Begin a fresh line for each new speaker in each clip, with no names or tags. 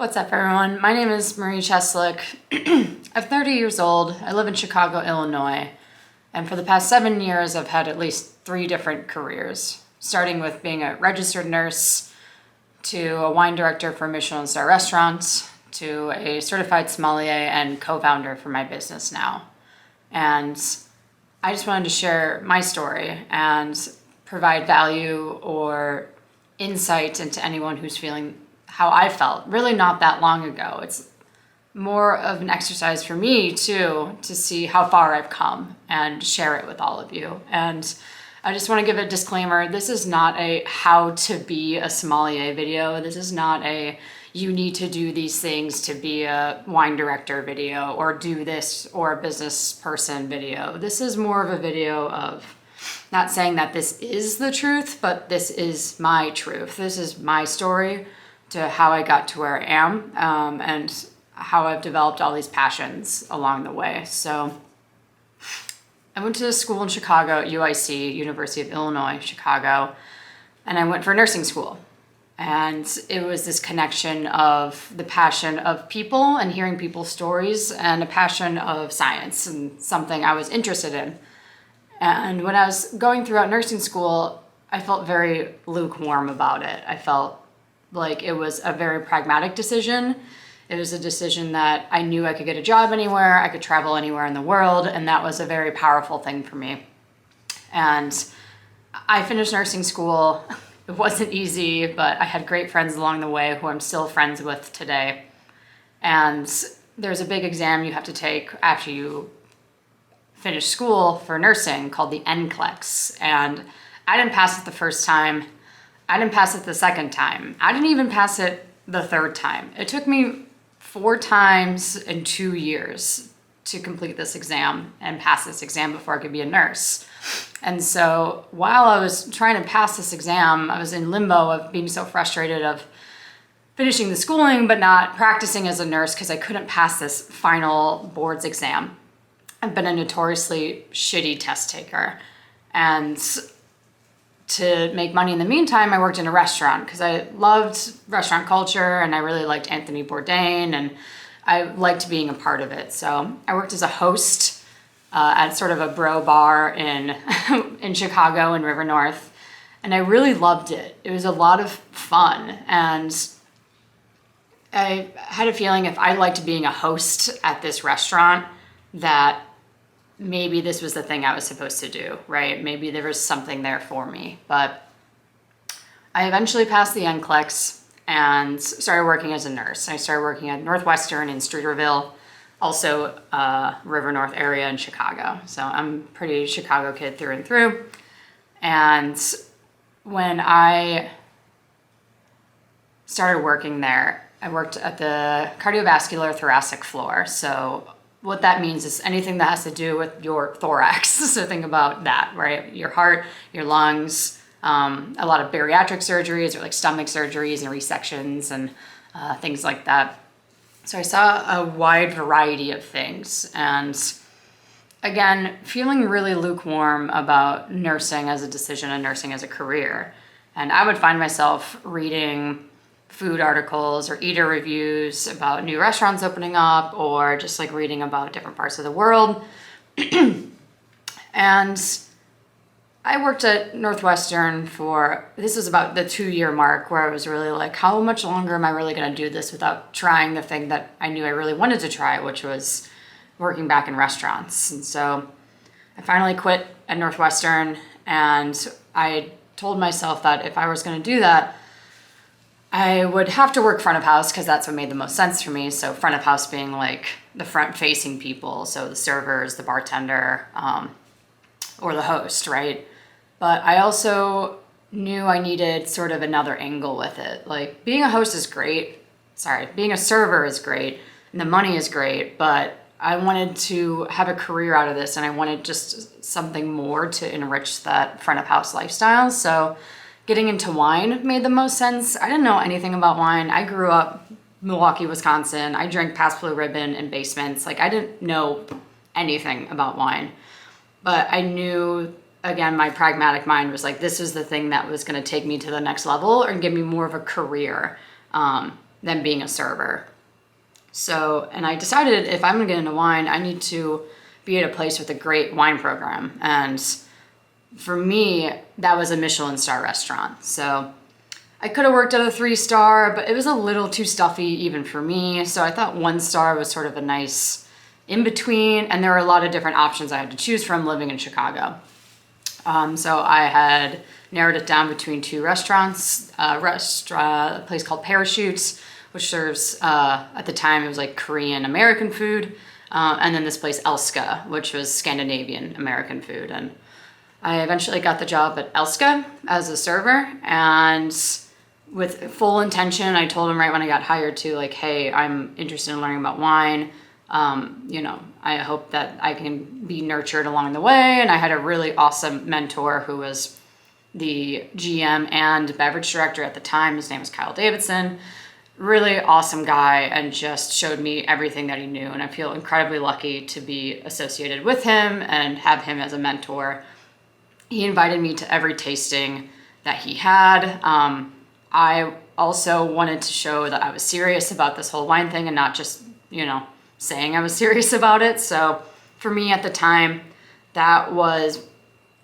What's up, everyone? My name is Marie Cheslik. I'm 30 years old. I live in Chicago, Illinois. And for the past 7 years, I've had at least 3 different careers, starting with being a registered nurse, to a wine director for Michelin star restaurants, to a certified sommelier and co-founder for my business now. And I just wanted to share my story and provide value or insight into anyone who's feeling how I felt really not that long ago. It's more of an exercise for me too, to see how far I've come and share it with all of you. And I just want to give a disclaimer. This is not a how to be a sommelier video. This is not a you need to do these things to be a wine director video or do this or a business person video. This is more of a video of not saying that this is the truth, but this is my truth. This is my story to how I got to where I am, and how I've developed all these passions along the way. So I went to school in Chicago at UIC, University of Illinois, Chicago, and I went for nursing school. And it was this connection of the passion of people and hearing people's stories and a passion of science and something I was interested in. And when I was going throughout nursing school, I felt very lukewarm about it. I felt like it was a very pragmatic decision. It was a decision that I knew I could get a job anywhere, I could travel anywhere in the world, and that was a very powerful thing for me. And I finished nursing school. It wasn't easy, but I had great friends along the way who I'm still friends with today. And there's a big exam you have to take after you finish school for nursing called the NCLEX. And I didn't pass it the first time. I didn't pass it the second time. I didn't even pass it the third time. It took me 4 times in 2 years to complete this exam and pass this exam before I could be a nurse. And so while I was trying to pass this exam, I was in limbo of being so frustrated of finishing the schooling but not practicing as a nurse because I couldn't pass this final boards exam. I've been a notoriously shitty test taker. And to make money in the meantime, I worked in a restaurant because I loved restaurant culture and I really liked Anthony Bourdain and I liked being a part of it. So I worked as a host at sort of a bro bar in in Chicago in River North, and I really loved it. It was a lot of fun, and I had a feeling if I liked being a host at this restaurant that maybe this was the thing I was supposed to do, right? Maybe there was something there for me. But I eventually passed the NCLEX and started working as a nurse. I started working at Northwestern in Streeterville, also River North area in Chicago. So I'm a pretty Chicago kid through and through. And when I started working there, I worked at the cardiovascular thoracic floor. So what that means is anything that has to do with your thorax. So think about that, right? Your heart, your lungs, a lot of bariatric surgeries or like stomach surgeries and resections and things like that. So I saw a wide variety of things. And again, feeling really lukewarm about nursing as a decision and nursing as a career. And I would find myself reading food articles or eater reviews about new restaurants opening up or just like reading about different parts of the world. And I worked at Northwestern this was about the 2-year mark where I was really like, how much longer am I really going to do this without trying the thing that I knew I really wanted to try, which was working back in restaurants. And so I finally quit at Northwestern, and I told myself that if I was going to do that, I would have to work front of house because that's what made the most sense for me. So front of house being like the front facing people. So the servers, the bartender, or the host, right? But I also knew I needed sort of another angle with it. Like being a host is great. Being a server is great and the money is great, but I wanted to have a career out of this and I wanted just something more to enrich that front of house lifestyle. So getting into wine made the most sense. I didn't know anything about wine. I grew up Milwaukee, Wisconsin. I drank Pabst Blue Ribbon in basements. Like I didn't know anything about wine, but I knew, again, my pragmatic mind was like, this is the thing that was going to take me to the next level or give me more of a career. than being a server. So, and I decided if I'm gonna get into wine, I need to be at a place with a great wine program. And for me, that was a Michelin star restaurant. So I could have worked at a 3-star, but it was a little too stuffy even for me. So I thought 1-star was sort of a nice in between. And there were a lot of different options I had to choose from living in Chicago. So I had narrowed it down between 2 restaurants, a place called Parachutes, which serves, at the time, it was like Korean American food. And then this place, Elska, which was Scandinavian American food. And I eventually got the job at Elska as a server, and with full intention, I told him right when I got hired to, like, hey, I'm interested in learning about wine. I hope that I can be nurtured along the way. And I had a really awesome mentor who was the GM and beverage director at the time. His name was Kyle Davidson. Really awesome guy, and just showed me everything that he knew. And I feel incredibly lucky to be associated with him and have him as a mentor. He invited me to every tasting that he had. I also wanted to show that I was serious about this whole wine thing and not just, saying I was serious about it. So for me at the time, that was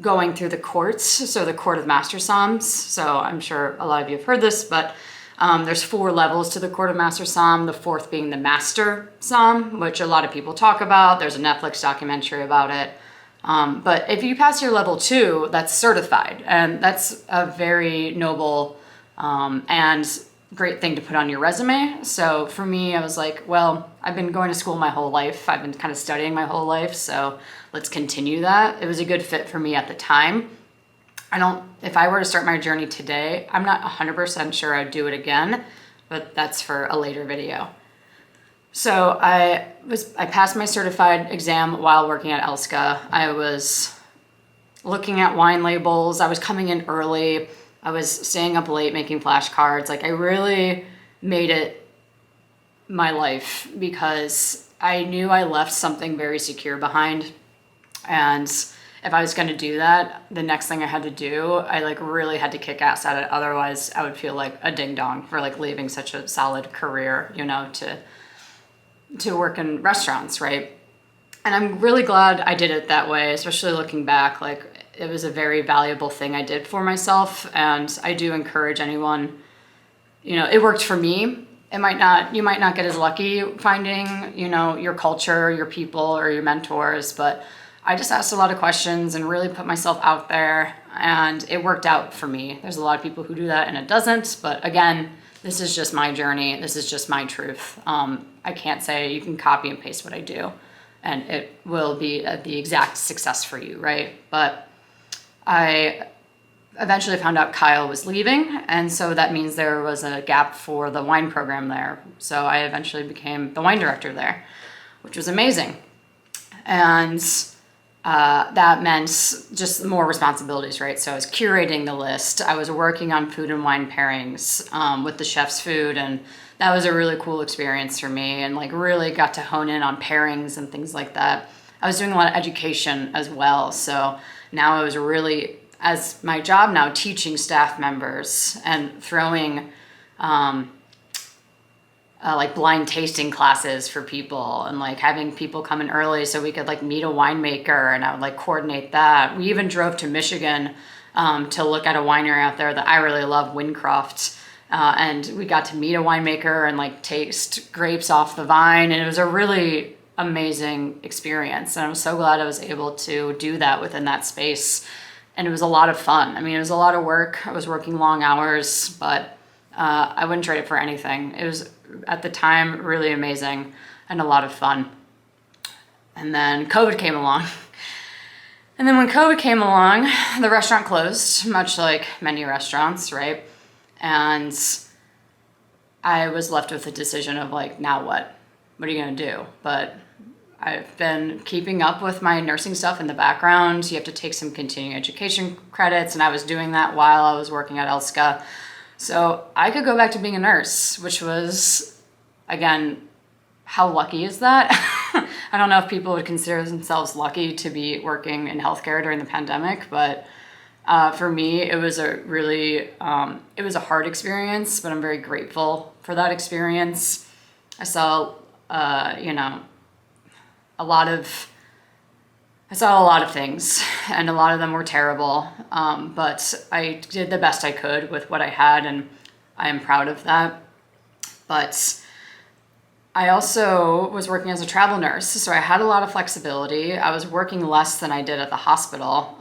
going through the courts. So the Court of Master Somms. So I'm sure a lot of you have heard this, but there's 4 levels to the Court of Master Somm, the 4th being the Master Somm, which a lot of people talk about. There's a Netflix documentary about it. But if you pass your level 2, that's certified. And that's a very noble and great thing to put on your resume. So for me, I was like, well, I've been going to school my whole life. I've been kind of studying my whole life. So let's continue that. It was a good fit for me at the time. If I were to start my journey today, I'm not 100% sure I'd do it again, but that's for a later video. So I passed my certified exam while working at Elska. I was looking at wine labels. I was coming in early. I was staying up late making flashcards. Like, I really made it my life because I knew I left something very secure behind. And if I was going to do that, the next thing I had to do, I really had to kick ass at it. Otherwise, I would feel like a ding dong for leaving such a solid career, to work in restaurants, right? And I'm really glad I did it that way, especially looking back. It was a very valuable thing I did for myself, and I do encourage anyone. It worked for me. You might not get as lucky finding, your culture, your people, or your mentors, but I just asked a lot of questions and really put myself out there, and it worked out for me. There's a lot of people who do that and it doesn't, but again, this is just my journey. This is just my truth. I can't say you can copy and paste what I do and it will be the exact success for you, right? But I eventually found out Kyle was leaving, and so that means there was a gap for the wine program there. So I eventually became the wine director there, which was amazing. And that meant just more responsibilities, right? So I was curating the list. I was working on food and wine pairings with the chef's food, and that was a really cool experience for me, and really got to hone in on pairings and things like that. I was doing a lot of education as well. So now I was really, as my job now, teaching staff members and throwing blind tasting classes for people, and having people come in early so we could meet a winemaker, and I would coordinate that. We even drove to Michigan to look at a winery out there that I really love, Wincroft, and we got to meet a winemaker and taste grapes off the vine, and it was a really amazing experience, and I'm so glad I was able to do that within that space. And it was a lot of fun. I mean, it was a lot of work. I was working long hours, but I wouldn't trade it for anything. It was, at the time, really amazing and a lot of fun. And then COVID came along. And then when COVID came along, the restaurant closed, much like many restaurants, right? And I was left with the decision of now what? What are you gonna do? But I've been keeping up with my nursing stuff in the background. You have to take some continuing education credits, and I was doing that while I was working at Elska. So I could go back to being a nurse, which was, again, how lucky is that? I don't know if people would consider themselves lucky to be working in healthcare during the pandemic, but for me, it was a really, it was a hard experience, but I'm very grateful for that experience. I saw, a lot of things, and a lot of them were terrible. But I did the best I could with what I had, and I am proud of that. But I also was working as a travel nurse, so I had a lot of flexibility. I was working less than I did at the hospital.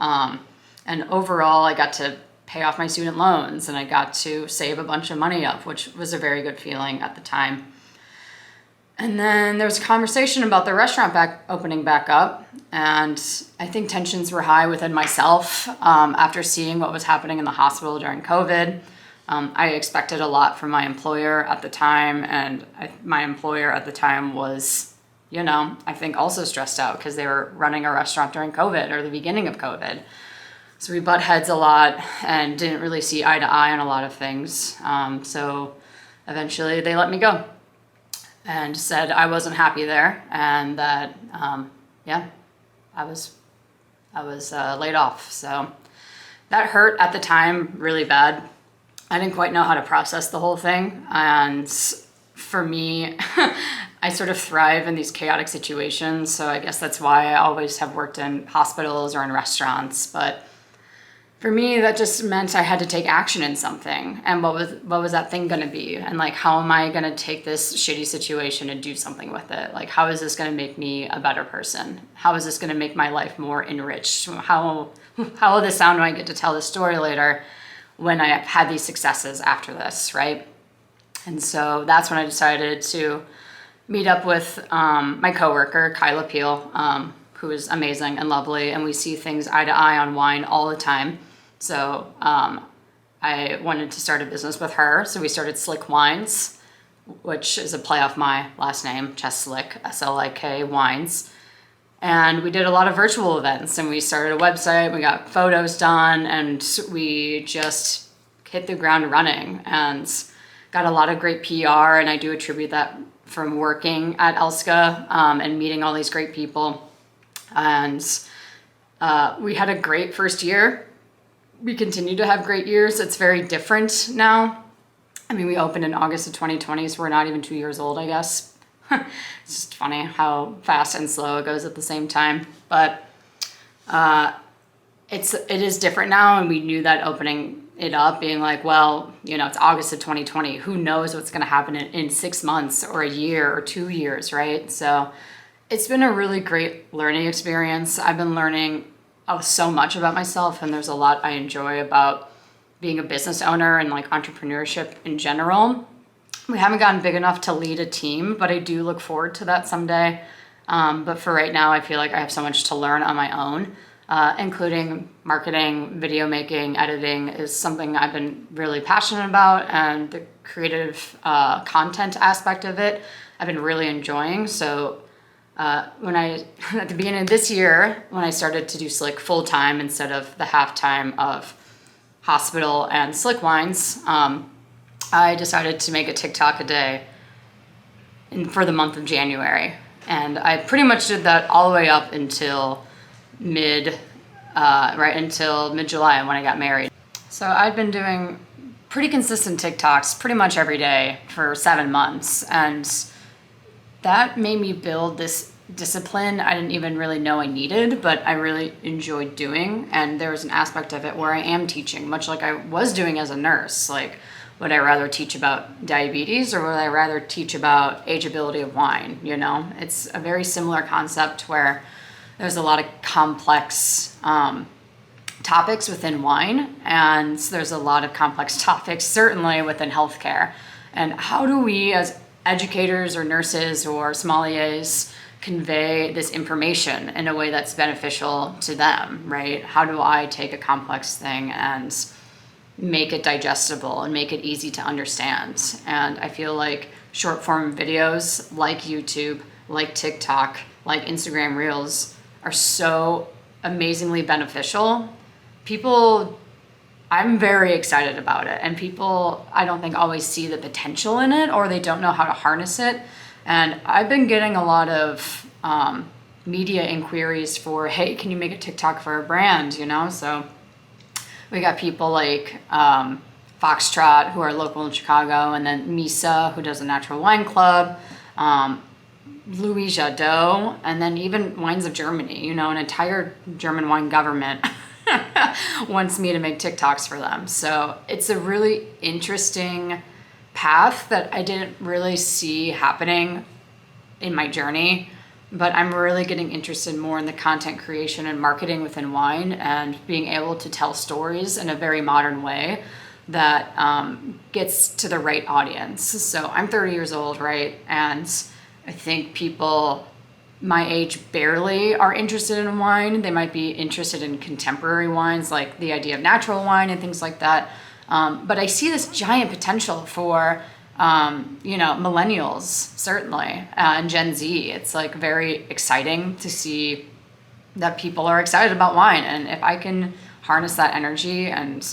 And overall, I got to pay off my student loans, and I got to save a bunch of money up, which was a very good feeling at the time. And then there was a conversation about the restaurant opening back up, and I think tensions were high within myself after seeing what was happening in the hospital during COVID. I expected a lot from my employer at the time, and my employer at the time was, I think also stressed out because they were running a restaurant during COVID or the beginning of COVID. So we butt heads a lot and didn't really see eye to eye on a lot of things. So eventually they let me go and said I wasn't happy there, and that, I was laid off. So that hurt at the time really bad. I didn't quite know how to process the whole thing. And for me, I sort of thrive in these chaotic situations. So I guess that's why I always have worked in hospitals or in restaurants. But for me, that just meant I had to take action in something. And what was that thing going to be? And like, how am I going to take this shitty situation and do something with it? Like, how is this going to make me a better person? How is this going to make my life more enriched? How will this sound when I get to tell this story later, when I have had these successes after this, right? And so that's when I decided to meet up with my coworker, Kyla Peel, who is amazing and lovely, and we see things eye to eye on wine all the time. So I wanted to start a business with her, so we started Slik Wines, which is a play off my last name, Cheslik, S-L-I-K, Wines. And we did a lot of virtual events, and we started a website, we got photos done, and we just hit the ground running and got a lot of great PR. And I do attribute that from working at Elska and meeting all these great people. And we had a great first year. We continue to have great years. It's very different now. I mean, we opened in August of 2020, so we're not even 2 years old, I guess. It's just funny how fast and slow it goes at the same time. But it is different now, and we knew that opening it up, being like, well, it's August of 2020. Who knows what's going to happen in 6 months or a year or 2 years, right? So it's been a really great learning experience. I've been learning so much about myself, and there's a lot I enjoy about being a business owner and like entrepreneurship in general. We haven't gotten big enough to lead a team, but I do look forward to that someday. But for right now, I feel like I have so much to learn on my own, including marketing, video making, editing is something I've been really passionate about, and the creative content aspect of it, I've been really enjoying. So at the beginning of this year, when I started to do Slik full time instead of the half time of hospital and Slik Wines, I decided to make a TikTok a day for the month of January. And I pretty much did that all the way up until mid-July when I got married. So I'd been doing pretty consistent TikToks pretty much every day for 7 months. And that made me build this discipline I didn't even really know I needed, but I really enjoyed doing. And there was an aspect of it where I am teaching, much like I was doing as a nurse. Like, would I rather teach about diabetes, or would I rather teach about ageability of wine? It's a very similar concept where there's a lot of complex topics within wine, and there's a lot of complex topics certainly within healthcare. And how do we as educators or nurses or sommeliers convey this information in a way that's beneficial to them, right? How do I take a complex thing and make it digestible and make it easy to understand? And I feel like short form videos like YouTube, like TikTok, like Instagram Reels are so amazingly beneficial. I'm very excited about it, and people, I don't think, always see the potential in it, or they don't know how to harness it. And I've been getting a lot of media inquiries for, hey, can you make a TikTok for a brand, So we got people like Foxtrot, who are local in Chicago, and then Misa, who does a natural wine club, Louis Jadot, and then even Wines of Germany. You know, an entire German wine government wants me to make TikToks for them. So it's a really interesting path that I didn't really see happening in my journey, but I'm really getting interested more in the content creation and marketing within wine and being able to tell stories in a very modern way that gets to the right audience. So I'm 30 years old, right? And I think people my age barely are interested in wine. They might be interested in contemporary wines, like the idea of natural wine and things like that. But I see this giant potential for, millennials, certainly, and Gen Z. It's like very exciting to see that people are excited about wine. And if I can harness that energy and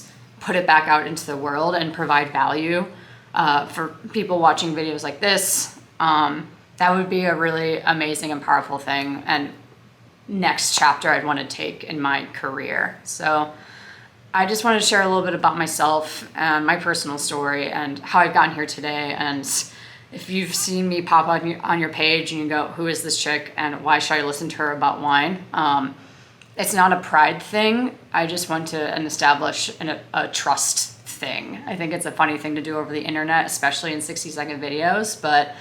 put it back out into the world and provide value for people watching videos like this, that would be a really amazing and powerful thing, and next chapter I'd want to take in my career. So I just wanted to share a little bit about myself and my personal story and how I've gotten here today. And if you've seen me pop on your page and you go, who is this chick and why should I listen to her about wine? It's not a pride thing. I just want to establish a trust thing. I think it's a funny thing to do over the internet, especially in 60-second videos, but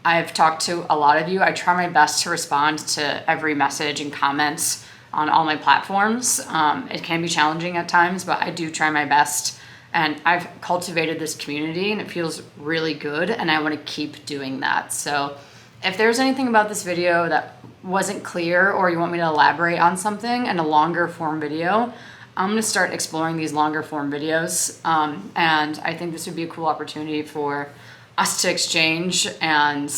I've talked to a lot of you. I try my best to respond to every message and comments on all my platforms. It can be challenging at times, but I do try my best. And I've cultivated this community and it feels really good, and I want to keep doing that. So if there's anything about this video that wasn't clear, or you want me to elaborate on something in a longer form video, I'm going to start exploring these longer form videos. And I think this would be a cool opportunity for us to exchange, and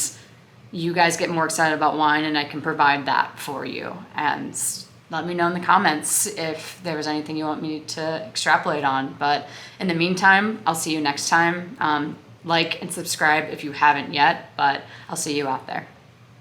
you guys get more excited about wine, and I can provide that for you. And let me know in the comments if there was anything you want me to extrapolate on. But in the meantime, I'll see you next time. Like and subscribe if you haven't yet, but I'll see you out there.